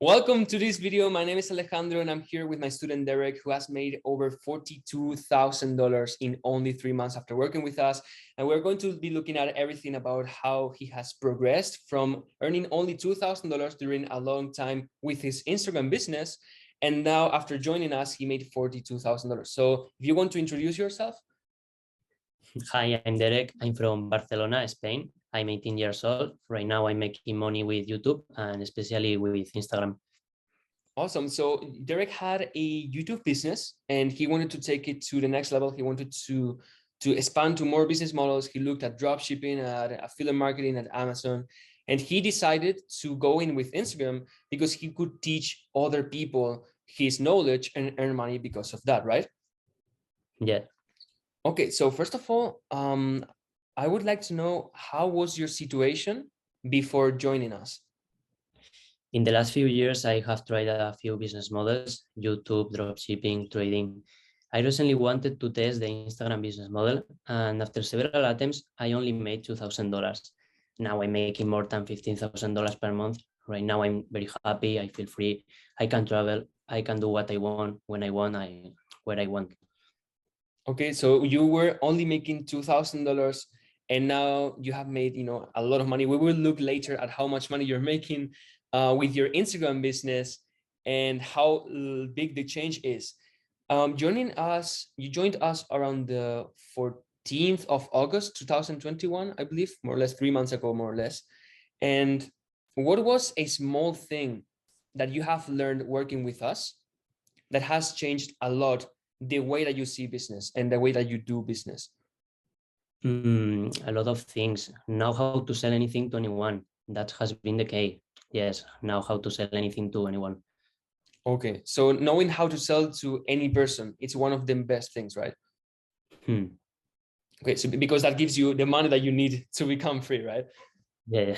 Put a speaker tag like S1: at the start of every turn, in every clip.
S1: Welcome to this video. My name is Alejandro and I'm here with my student Derek, who has made over $42,000 in only 3 months after working with us. And we're going to be looking at everything about how he has progressed from earning only $2,000 during a long time with his Instagram business. And now after joining us, he made $42,000. So if you want to introduce yourself.
S2: Hi, I'm Derek. I'm from Barcelona, Spain. I'm 18 years old. Right now, I'm making money with YouTube and especially with Instagram.
S1: Awesome. So Derek had a YouTube business and he wanted to take it to the next level. He wanted to expand to more business models. He looked at drop shipping, at affiliate marketing, at Amazon, and he decided to go in with Instagram because he could teach other people his knowledge and earn money because of that, right?
S2: Yeah.
S1: Okay, so first of all, I would like to know, how was your situation before joining us?
S2: In the last few years, I have tried a few business models, YouTube, dropshipping, trading. I recently wanted to test the Instagram business model, and after several attempts, I only made $2,000. Now I'm making more than $15,000 per month. Right now, I'm very happy. I feel free. I can travel. I can do what I want, when I want, where I want.
S1: Okay, so you were only making $2,000 and now you have made, a lot of money. We will look later at how much money you're making with your Instagram business and how big the change is. You joined us around the 14th of August, 2021, I believe, more or less 3 months ago, more or less. And what was a small thing that you have learned working with us that has changed a lot the way that you see business and the way that you do business?
S2: A lot of things. Know how to sell anything to anyone. That has been the case. Yes, know how to sell anything to anyone.
S1: Okay, so knowing how to sell to any person, it's one of the best things, right? Okay, so because that gives you the money that you need to become free, right?
S2: Yeah.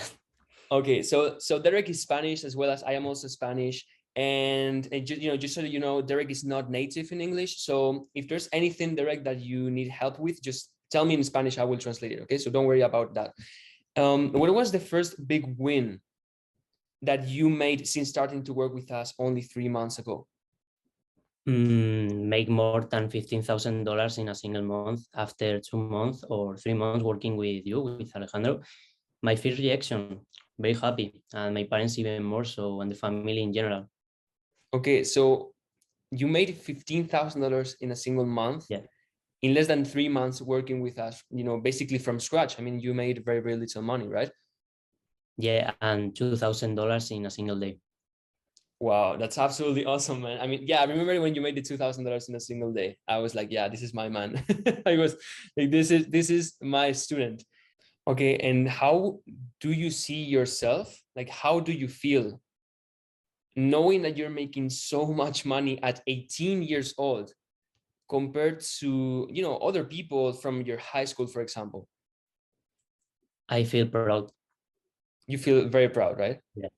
S1: Okay, so Derek is Spanish as well as I am also Spanish. And just so that you know, Derek is not native in English. So if there's anything, Derek, that you need help with, just tell me in Spanish, I will translate it. Okay, so don't worry about that. What was the first big win that you made since starting to work with us only 3 months ago?
S2: Make more than $15,000 in a single month after 2 months or 3 months working with you, with Alejandro. My first reaction, very happy, and my parents even more so, and the family in general.
S1: Okay, so you made $15,000 in a single month.
S2: Yeah.
S1: In less than 3 months working with us, basically from scratch. I mean, you made very, very little money, right?
S2: Yeah, and $2,000 in a single day.
S1: Wow, that's absolutely awesome, man. I mean, yeah, I remember when you made the $2,000 in a single day. I was like, yeah, this is my man. I was like, this is my student. Okay, and how do you see yourself? Like, how do you feel knowing that you're making so much money at 18 years old compared to, other people from your high school, for example?
S2: I feel proud.
S1: You feel very proud, right?
S2: Yeah.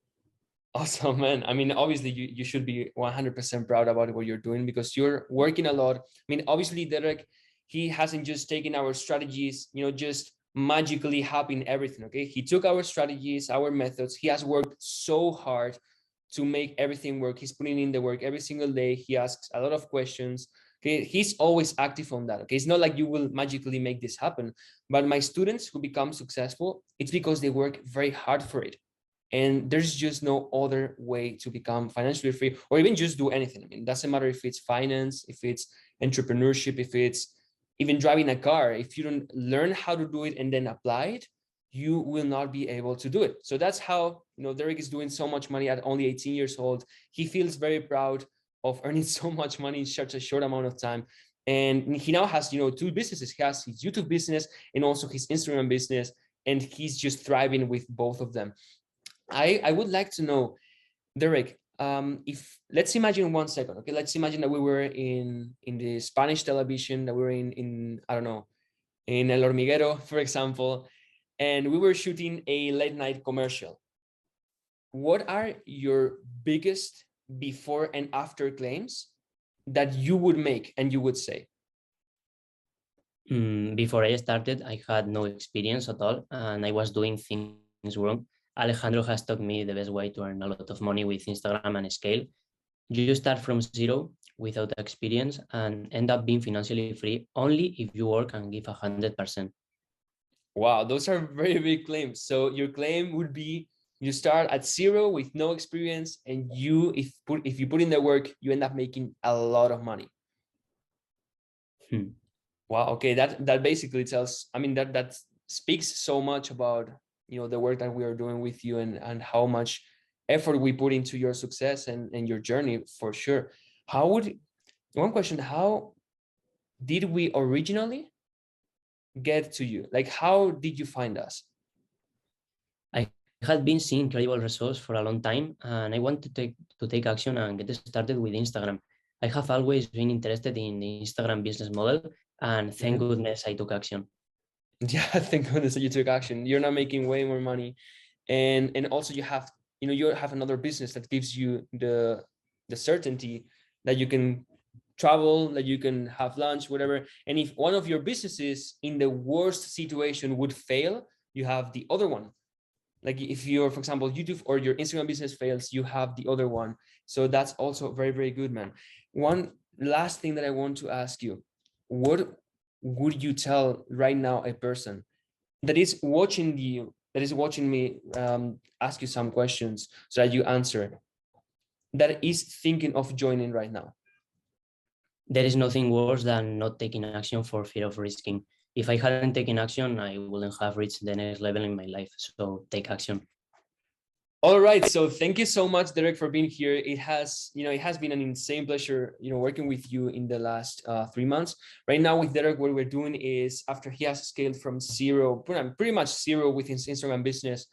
S1: Awesome, man. I mean, obviously you should be 100% proud about what you're doing because you're working a lot. I mean, obviously Derek, he hasn't just taken our strategies, just magically happen everything. Okay. He took our strategies, our methods. He has worked so hard to make everything work. He's putting in the work every single day. He asks a lot of questions. Okay. He's always active on that. Okay. It's not like you will magically make this happen, but my students who become successful, it's because they work very hard for it. And there's just no other way to become financially free or even just do anything. I mean, it doesn't matter if it's finance, if it's entrepreneurship, if it's even driving a car. If you don't learn how to do it and then apply it, you will not be able to do it. So that's how, Derek is doing so much money at only 18 years old. He feels very proud of earning so much money in such a short amount of time. And he now has, 2 businesses. He has his YouTube business and also his Instagram business. And he's just thriving with both of them. I would like to know, Derek, if let's imagine 1 second, okay, let's imagine that we were in the Spanish television, that we were in I don't know, in El Hormiguero, for example, and we were shooting a late night commercial. What are your biggest before and after claims that you would make and you would say?
S2: Before I started, I had no experience at all, and I was doing things wrong. Alejandro has taught me the best way to earn a lot of money with Instagram and scale. You start from zero without experience and end up being financially free only if you work and give 100%.
S1: Wow, those are very big claims. So your claim would be you start at zero with no experience, and if you put in the work, you end up making a lot of money. Wow. Okay, that basically tells. I mean, that speaks so much about the work that we are doing with you, and how much effort we put into your success and your journey for sure. One question, how did we originally get to you? Like, how did you find us?
S2: I had been seeing incredible results for a long time, and I wanted to take action and get started with Instagram. I have always been interested in the Instagram business model, and thank goodness I took action.
S1: Yeah, thank goodness that you took action. You're not making way more money, and also you have another business that gives you the certainty that you can travel, that you can have lunch, whatever. And if one of your businesses in the worst situation would fail, you have the other one. Like if you're, for example, YouTube or your Instagram business fails, you have the other one. So that's also very, very good, man. One last thing that I want to ask you, what would you tell right now a person that is watching me ask you some questions so that you answer, that is thinking of joining right now?
S2: There is nothing worse than not taking action for fear of risking. If I hadn't taken action, I wouldn't have reached the next level in my life. So take action.
S1: All right. So thank you so much, Derek, for being here. It has been an insane pleasure, working with you in the last 3 months. Right now with Derek, what we're doing is, after he has scaled from zero, pretty much zero with his Instagram business,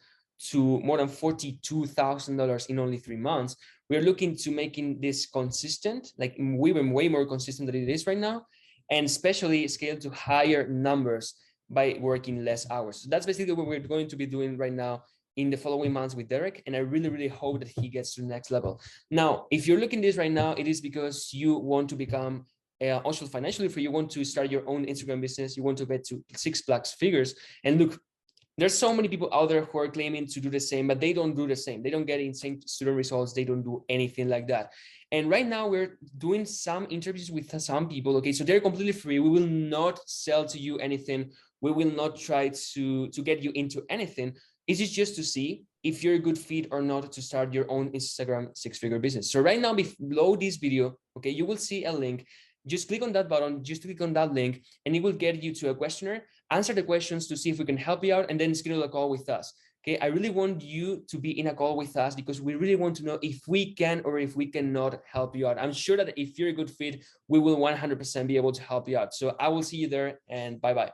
S1: to more than $42,000 in only 3 months, we're looking to making this consistent, like way more consistent than it is right now, and especially scale to higher numbers by working less hours. So that's basically what we're going to be doing right now in the following months with Derek, and I really, really hope that he gets to the next level. Now, if you're looking at this right now, it is because you want to become also financially free. You want to start your own Instagram business. You want to get to 6+ figures. And look, there's so many people out there who are claiming to do the same, but they don't do the same. They don't get insane student results. They don't do anything like that. And right now we're doing some interviews with some people. Okay, so they're completely free. We will not sell to you anything. We will not try to get you into anything. Is it just to see if you're a good fit or not to start your own Instagram 6-figure business? So right now below this video, okay, you will see a link. Just click on that button, just click on that link, and it will get you to a questionnaire. Answer the questions to see if we can help you out, and then schedule a call with us. Okay, I really want you to be in a call with us because we really want to know if we can or if we cannot help you out. I'm sure that if you're a good fit, we will 100% be able to help you out. So I will see you there, and bye-bye.